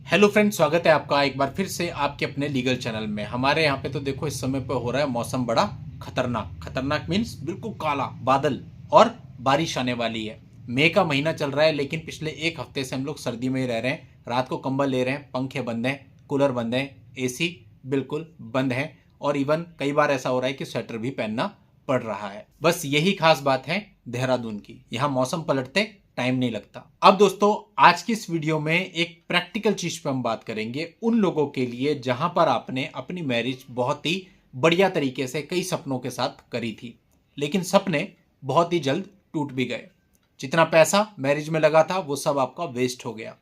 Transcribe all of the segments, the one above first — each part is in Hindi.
हेलो फ्रेंड्स, स्वागत है आपका एक बार फिर से आपके अपने लीगल चैनल में। हमारे यहाँ पे तो देखो इस समय पे हो रहा है मौसम बड़ा खतरनाक। खतरनाक मीन्स बिल्कुल काला बादल और बारिश आने वाली है। मई का महीना चल रहा है लेकिन पिछले एक हफ्ते से हम लोग सर्दी में ही रह रहे हैं। रात को कंबल ले रहे हैं, पंखे बंद हैं, कूलर बंद हैं, एसी बिल्कुल बंद है और इवन कई बार ऐसा हो रहा है कि स्वेटर भी पहनना पड़ रहा है। बस यही खास बात है देहरादून की, यहाँ मौसम पलटते टाइम नहीं लगता। अब दोस्तों, आज की इस वीडियो में एक प्रैक्टिकल चीज पे हम बात करेंगे उन लोगों के लिए जहां पर आपने अपनी मैरिज बहुत ही बढ़िया तरीके से कई सपनों के साथ करी थी, लेकिन सपने बहुत ही जल्द टूट भी गए। जितना पैसा मैरिज में लगा था वो सब आपका वेस्ट हो गया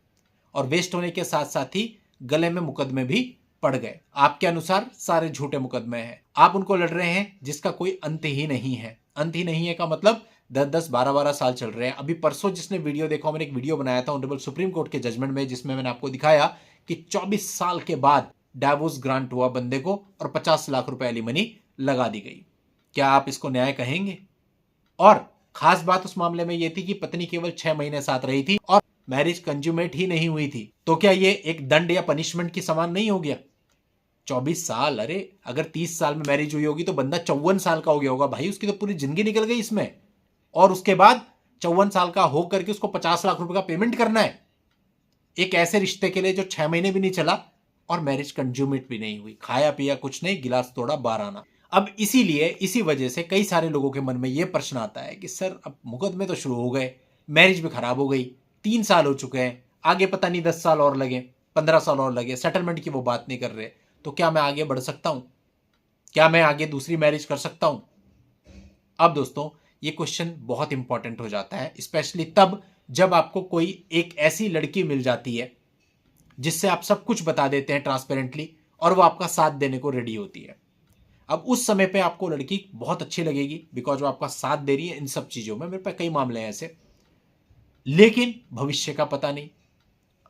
और वेस्ट होने के साथ साथ ही गले में मुकदमे भी पड़ गए। आपके अनुसार सारे झूठे मुकदमे हैं, आप उनको लड़ रहे हैं जिसका कोई अंत ही नहीं है। अंत ही नहीं है का मतलब 10-10, 12-12 साल चल रहे हैं। अभी परसों जिसने वीडियो देखा, मैंने एक वीडियो बनाया था ऑनरेबल सुप्रीम कोर्ट के जजमेंट में, जिसमें मैंने आपको दिखाया कि 24 साल के बाद डाइवोर्स ग्रांट हुआ बंदे को और 50 लाख रुपए एलिमनी लगा दी गई। क्या आप इसको न्याय कहेंगे? और खास बात उस मामले में यह थी कि पत्नी केवल 6 महीने साथ रही थी और मैरिज कंज्यूमेट ही नहीं हुई थी। तो क्या ये एक दंड या पनिशमेंट की समान नहीं हो गया? 24 साल, अरे अगर 30 साल में मैरिज हुई होगी तो बंदा 54 साल का हो गया होगा भाई, उसकी तो पूरी जिंदगी निकल गई इसमें। और उसके बाद 54 साल का हो करके उसको 50 लाख रुपए का पेमेंट करना है एक ऐसे रिश्ते के लिए जो 6 महीने भी नहीं चला और मैरिज कंज्यूमेट भी नहीं हुई। खाया पिया कुछ नहीं, गिलास तोड़ा बाहर आना। अब इसीलिए इसी वजह से कई सारे लोगों के मन में यह प्रश्न आता है कि सर अब मुकदमे तो शुरू हो गए, मैरिज भी खराब हो गई, 3 साल हो चुके हैं, आगे पता नहीं 10 साल और लगे, 15 साल और लगे, सेटलमेंट की वो बात नहीं कर रहे, तो क्या मैं आगे बढ़ सकता हूं? क्या मैं आगे दूसरी मैरिज कर सकता हूं? अब दोस्तों, ये क्वेश्चन बहुत इंपॉर्टेंट हो जाता है, स्पेशली तब जब आपको कोई एक ऐसी लड़की मिल जाती है जिससे आप सब कुछ बता देते हैं ट्रांसपेरेंटली और वो आपका साथ देने को रेडी होती है। अब उस समय पे आपको लड़की बहुत अच्छी लगेगी बिकॉज वो आपका साथ दे रही है इन सब चीजों में। मेरे पास कई मामले हैं ऐसे, लेकिन भविष्य का पता नहीं।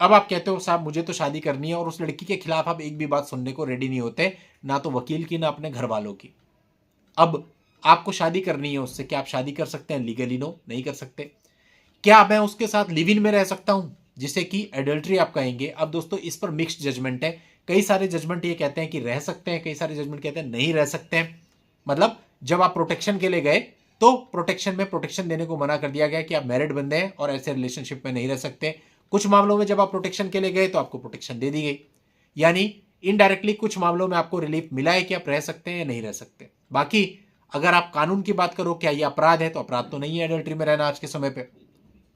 अब आप कहते हो साहब मुझे तो शादी करनी है और उस लड़की के खिलाफ आप एक भी बात सुनने को रेडी नहीं होते, ना तो वकील की ना अपने घर वालों की। अब आपको शादी करनी है उससे, क्या आप शादी कर सकते हैं लीगली? नो, नहीं कर सकते। क्या मैं उसके साथ लिव इन में रह सकता हूं, जिसे कि एडल्ट्री आप कहेंगे? अब दोस्तों, इस पर मिक्स्ड जजमेंट है। कई सारे जजमेंट ये कहते हैं कि रह सकते हैं, कई सारे जजमेंट कहते हैं नहीं रह सकते हैं। मतलब जब आप प्रोटेक्शन के लिए गए तो प्रोटेक्शन में प्रोटेक्शन देने को मना कर दिया गया कि आप मैरिड बंदे हैं और ऐसे रिलेशनशिप में नहीं रह सकते। कुछ मामलों में जब आप प्रोटेक्शन के लिए गए तो आपको प्रोटेक्शन दे दी गई, यानी इनडायरेक्टली कुछ मामलों में आपको रिलीफ मिला है कि आप रह सकते हैं या नहीं रह सकते। बाकी अगर आप कानून की बात करो क्या ये अपराध है, तो अपराध तो नहीं है एडल्ट्री में रहना आज के समय पे।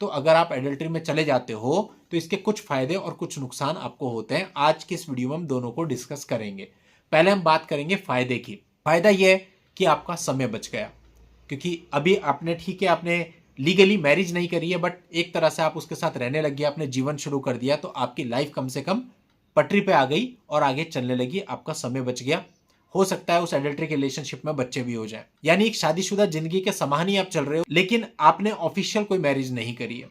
तो अगर आप एडल्ट्री में चले जाते हो तो इसके कुछ फायदे और कुछ नुकसान आपको होते हैं। आज की इस वीडियो में हम दोनों को डिस्कस करेंगे। पहले हम बात करेंगे फायदे की। फायदा यह है कि आपका समय बच गया, क्योंकि अभी आपने, ठीक है, आपने लीगली मैरिज नहीं करी है, बट एक तरह से आप उसके साथ रहने लग गए, आपने जीवन शुरू कर दिया, तो आपकी लाइफ कम से कम पटरी पे आ गई और आगे चलने लगी। आपका समय बच गया। हो सकता है उस एडल्ट्री के रिलेशनशिप में बच्चे भी हो जाए, यानी एक शादीशुदा जिंदगी के समान ही आप चल रहे हो, लेकिन आपने ऑफिशियल कोई मैरिज नहीं करी है।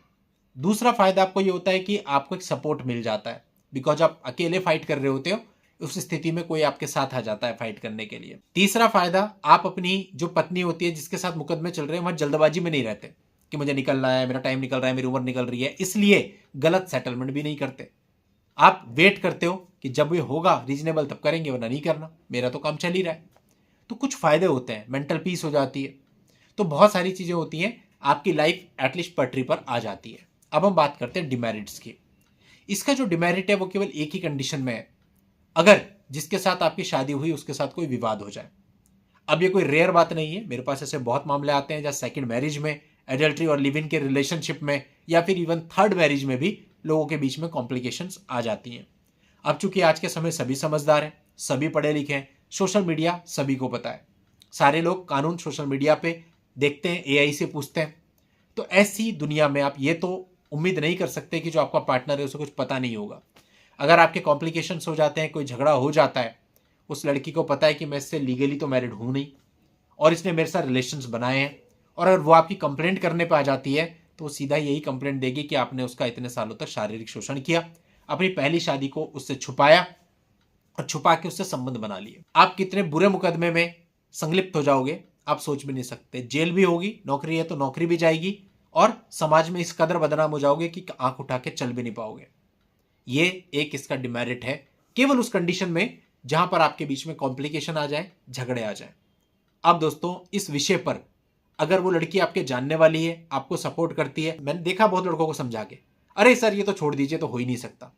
दूसरा फायदा आपको ये होता है कि आपको एक सपोर्ट मिल जाता है, बिकॉज आप अकेले फाइट कर रहे होते हो, उस स्थिति में कोई आपके साथ आ जाता है फाइट करने के लिए। तीसरा फायदा, आप अपनी जो पत्नी होती है जिसके साथ मुकदमे चल रहे हैं वहां जल्दबाजी में नहीं रहते कि मुझे निकलना है, मेरा टाइम निकल रहा है, मेरी उम्र निकल रही है, इसलिए गलत सेटलमेंट भी नहीं करते। आप वेट करते हो कि जब ये होगा रीजनेबल तब करेंगे, वरना नहीं करना, मेरा तो काम चल ही रहा है। तो कुछ फायदे होते हैं, मेंटल पीस हो जाती है, तो बहुत सारी चीजें होती हैं, आपकी लाइफ एटलीस्ट पटरी पर आ जाती है। अब हम बात करते हैं डिमेरिट्स की। इसका जो डिमेरिट है वो केवल एक ही कंडीशन में है, अगर जिसके साथ आपकी शादी हुई उसके साथ कोई विवाद हो जाए। अब ये कोई रेयर बात नहीं है, मेरे पास ऐसे बहुत मामले आते हैं जहां सेकंड मैरिज में, एडल्ट्री और लिव इन के रिलेशनशिप में, या फिर इवन थर्ड मैरिज में भी लोगों के बीच में कॉम्प्लिकेशंस आ जाती हैं। अब चूंकि आज के समय सभी समझदार हैं, सभी पढ़े लिखे हैं, सोशल मीडिया सभी को पता है, सारे लोग कानून सोशल मीडिया पे देखते हैं, एआई से पूछते हैं। तो ऐसी दुनिया में आप ये तो उम्मीद नहीं कर सकते कि जो आपका पार्टनर है उसे कुछ पता नहीं होगा। अगर आपके कॉम्प्लिकेशंस हो जाते हैं, कोई झगड़ा हो जाता है, उस लड़की को पता है कि मैं इससे लीगली तो मैरिड हूं नहीं और इसने मेरे साथ रिलेशंस बनाए हैं, और अगर वो आपकी कंप्लेंट करने पर आ जाती है तो वो सीधा यही कंप्लेंट देगी कि आपने उसका इतने सालों तक शारीरिक शोषण किया, अपनी पहली शादी को उससे छुपाया और छुपा के उससे संबंध बना लिए। आप कितने बुरे मुकदमे में संलिप्त हो जाओगे आप सोच भी नहीं सकते। जेल भी होगी, नौकरी है तो नौकरी भी जाएगी, और समाज में इस कदर बदनाम हो जाओगे कि आंख उठा के चल भी नहीं पाओगे। ये एक इसका डिमेरिट है, केवल उस कंडीशन में जहां पर आपके बीच में कॉम्प्लिकेशन आ जाए, झगड़े आ जाए। अब दोस्तों इस विषय पर अगर वो लड़की आपके जानने वाली है, आपको सपोर्ट करती है, मैंने देखा बहुत लड़कों को समझा के, अरे सर ये तो छोड़ दीजिए, तो हो ही नहीं सकता,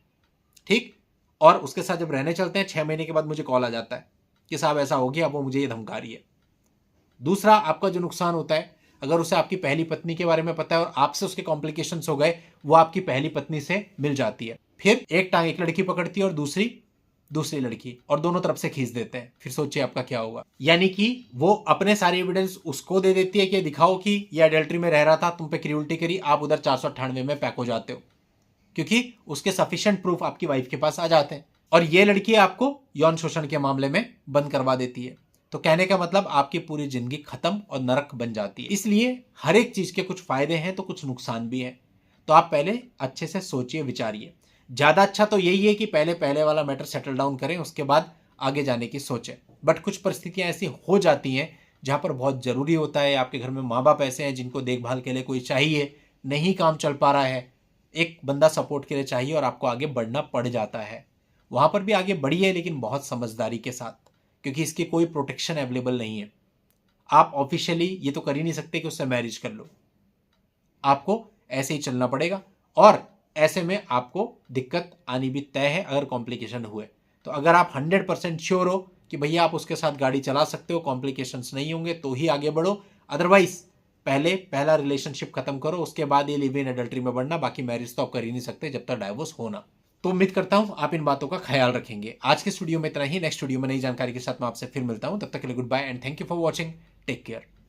ठीक। और उसके साथ जब रहने चलते हैं 6 महीने के बाद मुझे कॉल आ जाता है कि साहब ऐसा हो गया, अब वो मुझे ये धमका रही है। दूसरा आपका जो नुकसान होता है, अगर उसे आपकी पहली पत्नी के बारे में पता है और आपसे उसके कॉम्प्लिकेशंस हो गए, वो आपकी पहली पत्नी से मिल जाती है, फिर एक टांग एक लड़की पकड़ती है और दूसरी दूसरी लड़की, और दोनों तरफ से खींच देते हैं। फिर सोचिए आपका क्या होगा। यानी कि वो अपने सारे एविडेंस उसको दे देती है कि दिखाओ कि ये अडल्ट्री में रह रहा था, तुम पे क्रूअल्टी करी, आप उधर 498 में पैक हो जाते हो, क्योंकि उसके सफिशिएंट प्रूफ आपकी वाइफ के पास आ जाते हैं। और ये लड़की आपको यौन शोषण के मामले में बंद करवा देती है। तो कहने का मतलब आपकी पूरी जिंदगी खत्म और नरक बन जाती है। इसलिए हर एक चीज के कुछ फायदे हैं तो कुछ नुकसान भी हैं। तो आप पहले अच्छे से सोचिए, विचारिए। ज्यादा अच्छा तो यही है कि पहले वाला मैटर सेटल डाउन करें, उसके बाद आगे जाने की सोचें। बट कुछ परिस्थितियां ऐसी हो जाती हैं जहां पर बहुत जरूरी होता है, आपके घर में माँ बाप ऐसे हैं जिनको देखभाल के लिए कोई चाहिए, नहीं काम चल पा रहा है, एक बंदा सपोर्ट के लिए चाहिए और आपको आगे बढ़ना पड़ जाता है। वहां पर भी आगे बढ़िए, लेकिन बहुत समझदारी के साथ, क्योंकि इसकी कोई प्रोटेक्शन अवेलेबल नहीं है। आप ऑफिशियली ये तो कर ही नहीं सकते कि उससे मैरिज कर लो, आपको ऐसे ही चलना पड़ेगा। और ऐसे में आपको दिक्कत आनी भी तय है अगर कॉम्प्लिकेशन हुए। तो अगर आप 100% श्योर हो कि भैया आप उसके साथ गाड़ी चला सकते हो, कॉम्प्लिकेशंस नहीं होंगे, तो ही आगे बढ़ो। अदरवाइज पहला रिलेशनशिप खत्म करो, उसके बाद ये लिव इन एडल्ट्री में बढ़ना। बाकी मैरिज तो आप कर ही नहीं सकते जब तक डाइवोर्स होना। तो उम्मीद करता हूं आप इन बातों का ख्याल रखेंगे। आज के स्टूडियो में इतना ही। नेक्स्ट स्टूडियो में नई जानकारी के साथ मैं आपसे फिर मिलता हूं। तब तक के लिए good bye and thank you for watching. Take care.